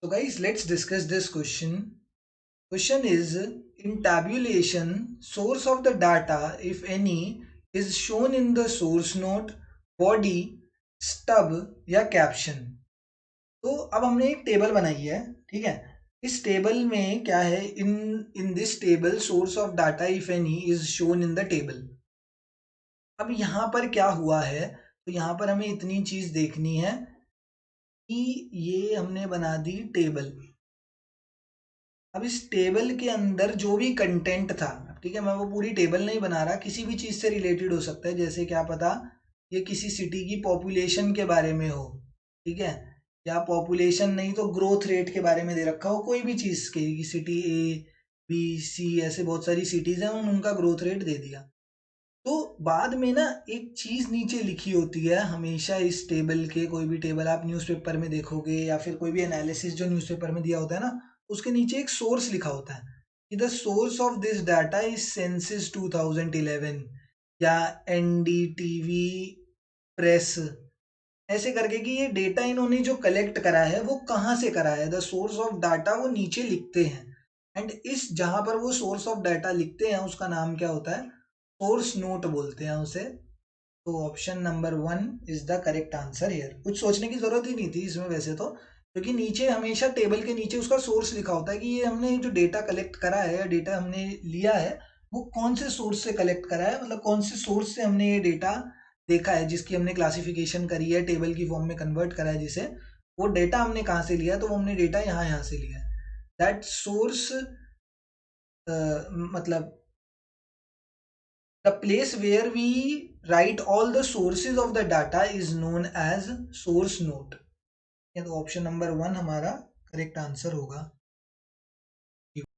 So guys, let's discuss this question. Question is, in tabulation, source of the data, if any, is shown in the source note, body, stub या caption. तो अब हमने एक table बनाई है, ठीक है. इस टेबल में क्या है, in this table source of data if any is shown in the table. अब यहाँ पर क्या हुआ है, तो यहाँ पर हमें इतनी चीज देखनी है कि ये हमने बना दी टेबल. अब इस टेबल के अंदर जो भी कंटेंट था, ठीक है, मैं वो पूरी टेबल नहीं बना रहा, किसी भी चीज से रिलेटेड हो सकता है. जैसे क्या पता ये किसी सिटी की पॉपुलेशन के बारे में हो, ठीक है, या पॉपुलेशन नहीं तो ग्रोथ रेट के बारे में दे रखा हो, कोई भी चीज के, सिटी ए बी सी ऐसे बहुत सारी सिटीज हैं, उनका ग्रोथ रेट दे दिया. तो बाद में ना एक चीज नीचे लिखी होती है हमेशा इस टेबल के. कोई भी टेबल आप न्यूज़पेपर में देखोगे या फिर कोई भी एनालिसिस जो न्यूज़पेपर में दिया होता है ना, उसके नीचे एक सोर्स लिखा होता है कि the source of this data is census 2011 या एनडीटीवी प्रेस, ऐसे करके कि ये डेटा इन्होंने जो कलेक्ट करा है वो कहाँ से करा है. द सोर्स ऑफ डाटा वो नीचे लिखते हैं. एंड इस जहां पर वो सोर्स ऑफ डाटा लिखते हैं उसका नाम क्या होता है, सोर्स नोट बोलते हैं उसे. तो option number 1 is the correct answer here. कुछ सोचने की जरूरत ही नहीं थी इसमें वैसे तो, क्योंकि नीचे हमेशा टेबल के नीचे उसका सोर्स लिखा होता है कि ये हमने जो डेटा कलेक्ट करा है या डेटा हमने लिया है वो कौन से सोर्स से कलेक्ट करा है, मतलब कौन से सोर्स से हमने ये डेटा देखा है, जिसकी हमने क्लासिफिकेशन करी है, टेबल की फॉर्म में कन्वर्ट करा है जिसे, वो डेटा हमने कहाँ से लिया है, तो वो हमने डेटा यहाँ यहाँ से लिया है. दैट सोर्स मतलब the place where we write all the sources of the data is known as source note. तो ऑप्शन नंबर 1 हमारा करेक्ट आंसर होगा.